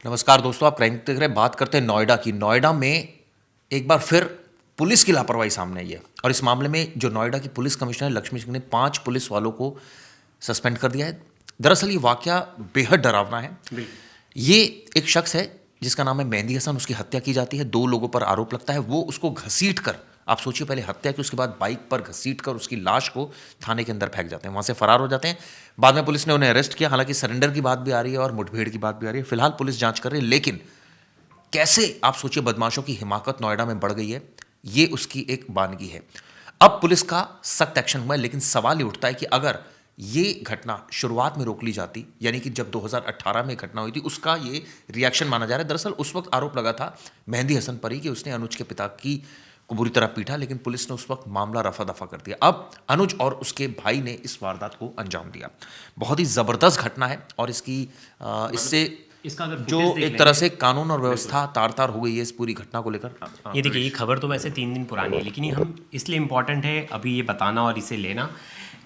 नमस्कार दोस्तों, आप क्राइम देख रहे हैं। बात करते हैं नोएडा की। नोएडा में एक बार फिर पुलिस की लापरवाही सामने आई है और इस मामले में जो नोएडा की पुलिस कमिश्नर लक्ष्मी सिंह ने 5 पुलिस वालों को सस्पेंड कर दिया है। दरअसल ये वाकया बेहद डरावना है। ये एक शख्स है जिसका नाम है मेहंदी हसन। उसकी हत्या की जाती है। 2 लोगों पर आरोप लगता है। वो उसको घसीट कर, आप सोचिए, पहले हत्या की, उसके बाद बाइक पर घसीट कर उसकी लाश को थाने के अंदर फेंक जाते हैं, वहाँ से फरार हो जाते हैं। बाद में पुलिस ने उन्हें अरेस्ट किया। हालांकि सरेंडर की बात भी आ रही है और मुठभेड़ की बात भी आ रही है। फिलहाल पुलिस जांच कर रही है। लेकिन कैसे, आप सोचिए, बदमाशों की हिमाकत नोएडा में बढ़ गई है। ये उसकी एक बानगी है। अब पुलिस का सख्त एक्शन हुआ है, लेकिन सवाल ये उठता है कि अगर ये घटना शुरुआत में रोक ली जाती, यानी कि जब 2018 में घटना हुई थी, उसका ये रिएक्शन माना जा रहा है। दरअसल उस वक्त आरोप लगा था मेहंदी हसन पर ही कि उसने अनुज के पिता की को बुरी तरह पीटा, लेकिन पुलिस ने उस वक्त मामला रफा दफा कर दिया। अब अनुज और उसके भाई ने इस वारदात को अंजाम दिया। बहुत ही जबरदस्त घटना है और इससे इसका अगर जो फुटेज देख एक तरह लेंगे, से कानून और व्यवस्था तार तार हो गई है इस पूरी घटना को लेकर। ये देखिए, ये खबर तो वैसे 3 दिन पुरानी है, लेकिन ये हम इसलिए इम्पोर्टेंट है अभी ये बताना और इसे लेना,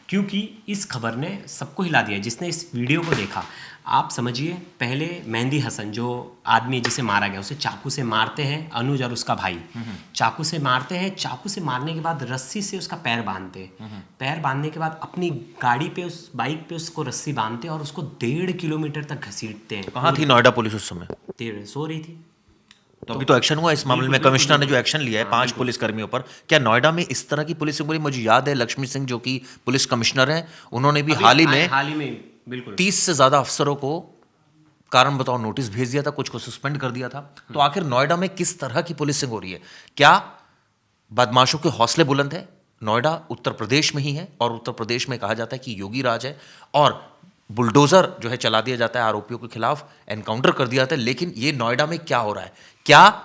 क्योंकि इस खबर ने सबको हिला दिया। जिसने इस वीडियो को देखा, आप समझिए, पहले मेहंदी हसन जो आदमी जिसे मारा गया, उसे चाकू से मारते हैं अनुज और उसका भाई। चाकू से मारते हैं। चाकू से मारने के बाद रस्सी से उसका पैर बांधते हैं। पैर बांधने के बाद अपनी गाड़ी पे, उस बाइक पे उसको रस्सी बांधते हैं और उसको 1.5 किलोमीटर तक घसीटते हैं। कहाँ थी नोएडा पुलिस उस समय? सो रही थी। तो अभी तो एक्शन हुआ इस मामले में। कमिश्नर ने जो एक्शन लिया है हाँ, 5 पुलिस कर्मियों पर, क्या नोएडा में इस तरह की पुलिस हुई? मुझे याद है लक्ष्मी सिंह जो कि पुलिस कमिश्नर हैं, उन्होंने भी हाल ही में बिल्कुल 30 से ज्यादा अफसरों को कारण बताओ नोटिस भेज दिया था, कुछ को सस्पेंड कर दिया था। तो आखिर नोएडा में किस तरह की पुलिसिंग हो रही है? क्या बदमाशों के हौसले बुलंद है? नोएडा उत्तर प्रदेश में ही है और उत्तर प्रदेश में कहा जाता है कि योगी राज है और बुलडोजर जो है चला दिया जाता है, आरोपियों के खिलाफ एनकाउंटर कर दिया जाता है। लेकिन ये नोएडा में क्या हो रहा है? क्या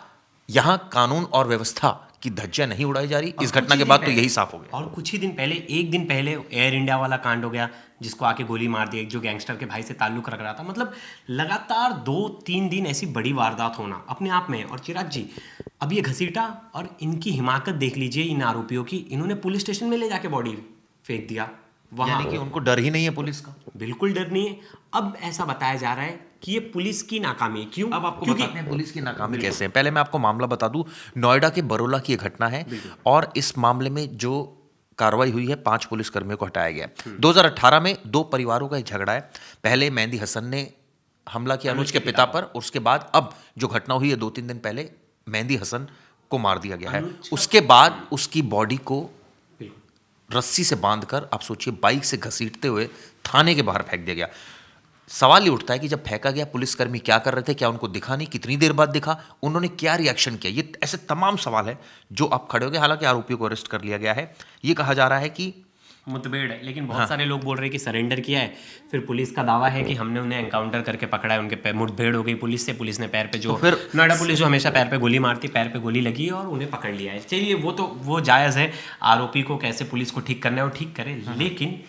यहां कानून और व्यवस्था की धज्जियां नहीं उड़ाई जा रही? इस घटना के बाद तो यही साफ हो गया। और कुछ ही दिन पहले, एक दिन पहले एयर इंडिया वाला कांड हो गया, जिसको आके गोली मार दी, एक जो गैंगस्टर के भाई से ताल्लुक रख रहा था। मतलब लगातार 2-3 दिन ऐसी बड़ी वारदात होना अपने आप में। और चिराग जी, अब ये घसीटा और इनकी हिमाकत देख लीजिए इन आरोपियों की। इन्होंने पुलिस स्टेशन में ले जाके बॉडी फेंक दिया वहां। यानी कि उनको डर ही नहीं है पुलिस का। बिल्कुल डर नहीं है। अब ऐसा बताया जा रहा है कि ये पुलिस की नाकामी है। क्यों? अब आपको क्योंकि बताते हैं पुलिस की नाकामी कैसे है। पहले मैं आपको मामला बता दूं, नोएडा के बरोला की ये घटना है और इस मामले में जो कार्रवाई हुई है, 5 पुलिसकर्मियों को हटाया गया है। 2018 में 2 परिवारों का एक झगड़ा है। पहले मेहंदी हसन ने हमला किया अनुज के पिता पर, उसके बाद अब जो घटना हुई है 2-3 दिन पहले, मेहंदी हसन को मार दिया गया है। उसके बाद उसकी बॉडी को रस्सी से बांधकर, आप सोचिए, बाइक से घसीटते हुए थाने के बाहर फेंक दिया गया। सवाल ये उठता है कि जब फेंका गया, पुलिसकर्मी क्या कर रहे थे? क्या उनको दिखा नहीं? कितनी देर बाद दिखा? उन्होंने क्या रिएक्शन किया? ये ऐसे तमाम सवाल है जो आप खड़े हो गए। हालांकि आरोपियों को अरेस्ट कर लिया गया है। ये कहा जा रहा है कि मुठभेड़ है, लेकिन बहुत सारे लोग बोल रहे हैं कि सरेंडर किया है। फिर पुलिस का दावा है कि हमने उन्हें एनकाउंटर करके पकड़ा है, उनके मुठभेड़ हो गई पुलिस से। पुलिस ने पैर पे, जो फिर नोएडा पुलिस जो हमेशा पैर पे गोली मारती, पैर पे गोली लगी और उन्हें पकड़ लिया है। चलिए, वो जायज़ है। आरोपी को कैसे पुलिस को ठीक करना है वो ठीक करे, लेकिन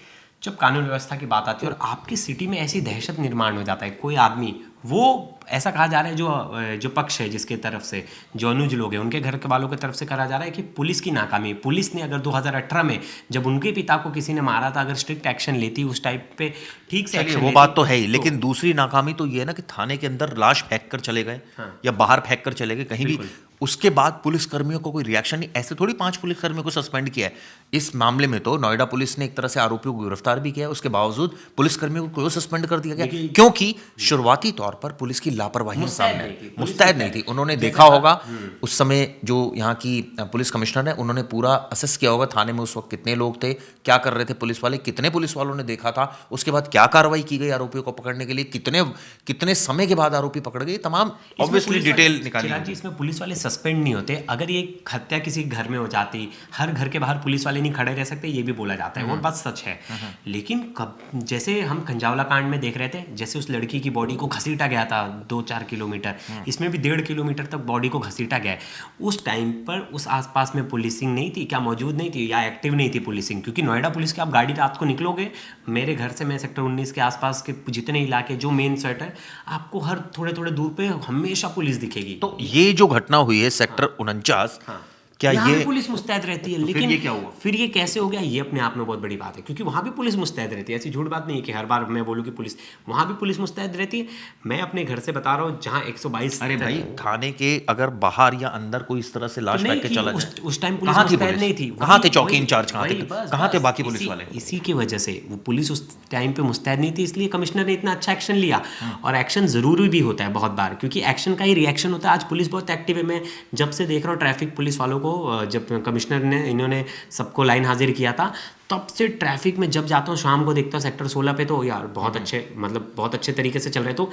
जब कानून व्यवस्था की बात आती है और आपकी सिटी में ऐसी दहशत निर्माण हो जाता है, कोई आदमी, वो ऐसा कहा जा रहा है, जो पक्ष है जिसके तरफ से, जो अनुज लोग हैं, उनके घर के वालों की तरफ से कहा जा रहा है कि पुलिस की नाकामी है। पुलिस ने अगर 2018 में जब उनके पिता को किसी ने मारा था, अगर स्ट्रिक्ट एक्शन लेती, उस टाइप पे ठीक से एक्शन वो लेती, बात तो है ही, लेकिन दूसरी नाकामी तो ये है ना कि थाने के अंदर लाश फेंक कर चले गए या बाहर फेंक कर चले गए कहीं भी, उसके बाद पुलिसकर्मियों को कोई रिएक्शन नहीं। ऐसे थोड़ी 5 पुलिसकर्मियों को सस्पेंड किया है। इस मामले में तो नोएडा पुलिस ने एक तरह से आरोपियों को गिरफ्तार भी किया है, उसके बावजूद पुलिसकर्मियों को क्यों सस्पेंड कर दिया गया? क्योंकि शुरुआती तौर पर पुलिस की लापरवाही सामने मुस्तैद नहीं थी। उन्होंने देखा होगा उस समय, जो यहाँ की पुलिस कमिश्नर है, उन्होंने पूरा असेस किया होगा थाने में उस वक्त कितने लोग थे, क्या कर रहे थे पुलिस वाले, कितने पुलिस वालों ने देखा था, उसके बाद क्या कार्रवाई की गई आरोपियों को पकड़ने के लिए, कितने समय के बाद आरोपी पकड़ गए, तमाम ऑब्वियसली डिटेल निकाली। इसमें पुलिस वाले सस्पेंड नहीं होते। अगर ये हत्या किसी घर में हो जाती, हर घर के बाहर पुलिस वाले नहीं खड़े रह सकते, ये भी बोला जाता है, वो बात सच है। लेकिन कब, जैसे हम कंजावला कांड में देख रहे थे, जैसे उस लड़की की बॉडी को घसीटा गया था 2-4 किलोमीटर, इसमें भी 1.5 किलोमीटर तक बॉडी को घसीटा गया है। उस टाइम पर उस आसपास में पुलिसिंग नहीं थी, क्या मौजूद नहीं थी या एक्टिव नहीं थी पुलिसिंग? क्योंकि नोएडा पुलिस की आप गाड़ी रात को निकलोगे, मेरे घर से, मैं सेक्टर 19 के आसपास के जितने इलाके, जो मेन सेट है, आपको हर थोड़े थोड़े दूर पे हमेशा पुलिस दिखेगी। तो ये जो घटना हुई है सेक्टर 49, क्या यहाँ ये भी पुलिस मुस्तैद रहती है, तो लेकिन फिर ये क्या हुआ? फिर ये कैसे हो गया, ये अपने आप में बहुत बड़ी बात है, क्योंकि वहाँ भी पुलिस मुस्तैद रहती है। ऐसी झूठ बात नहीं है कि हर बार मैं बोलूँ कि पुलिस, वहाँ भी पुलिस मुस्तैद रहती है। मैं अपने घर से बता रहा हूँ जहाँ 122, अरे भाई, थाने के अगर बाहर या अंदर कोई इस तरह से लाश नहीं फेंक के थी चला उस जाए, उस टाइम पुलिस कहाँ थी मुस्तैद पुलिस? नहीं थी। कहाँ थे वही- चौकी वही- इंचार्ज? कहाँ वही थे? बस- कहाँ थे बस बाकी पुलिस इसी- वाले? इसी की वजह से वो पुलिस उस टाइम पे मुस्तैद नहीं थी, इसलिए कमिश्नर ने इतना अच्छा एक्शन लिया। और एक्शन ज़रूरी भी होता है बहुत बार, क्योंकि एक्शन का ही रिएक्शन होता है। आज पुलिस बहुत एक्टिव है। मैं जब से देख रहा हूँ ट्रैफिक पुलिस वालों को, जब कमिश्नर ने इन्होंने सबको लाइन हाजिर किया था, तब से ट्रैफिक में जब जाता हूँ, शाम को देखता हूँ सेक्टर 16 पे, तो यार बहुत अच्छे, मतलब बहुत अच्छे तरीके से चल रहे हैं। तो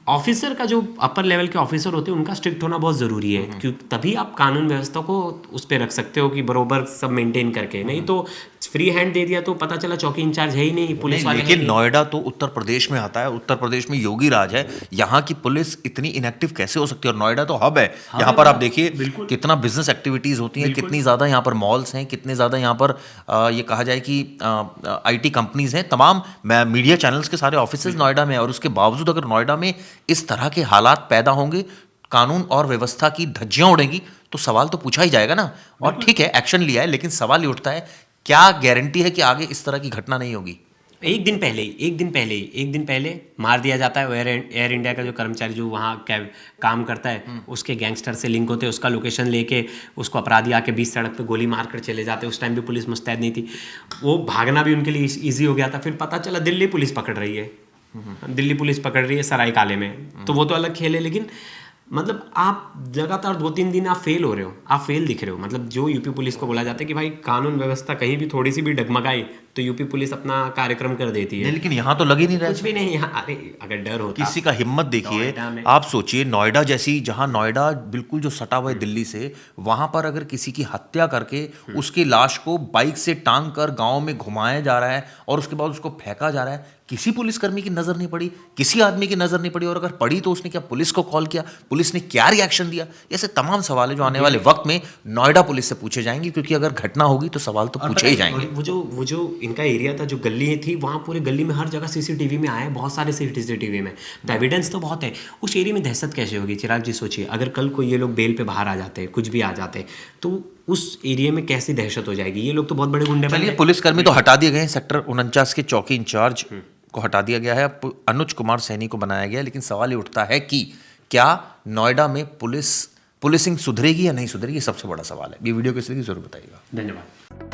ऑफिसर का, जो अपर लेवल के ऑफिसर होते हैं, उनका स्ट्रिक्ट होना बहुत ज़रूरी है, क्योंकि तभी आप कानून व्यवस्था को उस पर रख सकते हो कि बरोबर सब मेंटेन करके। नहीं तो फ्री हैंड दे दिया तो पता चला चौकी इंचार्ज है ही नहीं, पुलिस वाले हैं लेकिन नहीं। नोएडा तो उत्तर प्रदेश में आता है, उत्तर प्रदेश में योगी राज है, यहाँ की पुलिस इतनी इनएक्टिव कैसे हो सकती है? और नोएडा तो हब है, यहाँ पर आप देखिए बिल्कुल। कितना बिजनेस एक्टिविटीज होती हैं, कितनी ज़्यादा यहाँ पर मॉल्स हैं, कितने ज़्यादा यहाँ पर ये कहा जाए कि आईटी कंपनीज हैं, तमाम मीडिया चैनल्स के सारे ऑफिसेज नोएडा में हैं। और उसके बावजूद अगर नोएडा में इस तरह के हालात पैदा होंगे, कानून और व्यवस्था की धज्जियां उड़ेंगी, तो सवाल तो पूछा ही जाएगा ना। और ठीक है, एक्शन लिया है, लेकिन सवाल ये उठता है, क्या गारंटी है कि आगे इस तरह की घटना नहीं होगी? एक दिन पहले मार दिया जाता है। एयर इंडिया का जो कर्मचारी जो वहाँ काम करता है, उसके गैंगस्टर से लिंक होते हैं, उसका लोकेशन लेके उसको अपराधी आके बीच सड़क पे गोली मार कर चले जाते हैं। उस टाइम भी पुलिस मुस्तैद नहीं थी, वो भागना भी उनके लिए ईजी हो गया था। फिर पता चला दिल्ली पुलिस पकड़ रही है, दिल्ली पुलिस पकड़ रही है सराय काले में, तो वो तो अलग खेल है। लेकिन मतलब आप लगातार 2-3 दिन आप फेल हो रहे हो, आप फेल दिख रहे हो। मतलब जो यूपी पुलिस को बोला जाता है कि भाई कानून व्यवस्था कहीं भी थोड़ी सी भी डगमगाई तो यूपी पुलिस अपना कार्यक्रम कर देती है। नहीं, लेकिन यहाँ तो लग ही नहीं रहा कुछ भी नहीं यहाँ। अरे अगर डर होता, किसी का हिम्मत देखिए। नोएडा में- आप सोचिए, नोएडा जैसी जहां, नोएडा बिल्कुल जो सटा हुआ है दिल्ली से, वहां पर अगर किसी की हत्या करके उसकी लाश को बाइक से टांग कर गांव में घुमाया जा रहा है और उसके बाद उसको फेंका जा रहा है, किसी पुलिसकर्मी की नजर नहीं पड़ी, किसी आदमी की नजर नहीं पड़ी। और अगर पड़ी तो उसने क्या पुलिस को कॉल किया? पुलिस ने क्या रिएक्शन दिया? ऐसे तमाम सवाल है जो आने वाले वक्त में नोएडा पुलिस से पूछे जाएंगे, क्योंकि अगर घटना होगी तो सवाल तो पूछे ही जाएंगे। वो जो इनका एरिया था, जो गली थी, वहाँ पूरे गली में हर जगह सीसीटीवी में आए, बहुत सारे सीसीटीवी में, तो एविडेंस तो बहुत है। उस एरिया में दहशत कैसे होगी? चिराग जी सोचिए, अगर कल को ये लोग बेल पे बाहर आ जाते, कुछ भी आ जाते, तो उस एरिया में कैसी दहशत हो जाएगी? ये लोग तो बहुत बड़े गुंडे बन चलिए, गए। पुलिसकर्मी तो हटा दिए गए हैं, सेक्टर 49 के चौकी इंचार्ज को हटा दिया गया है, अनुज कुमार सैनी को बनाया गया है। लेकिन सवाल ये उठता है कि क्या नोएडा में पुलिसिंग सुधरेगी या नहीं सुधरेगी? ये सबसे बड़ा सवाल है। ये वीडियो कैसी लगी जरूर बताइएगा। धन्यवाद।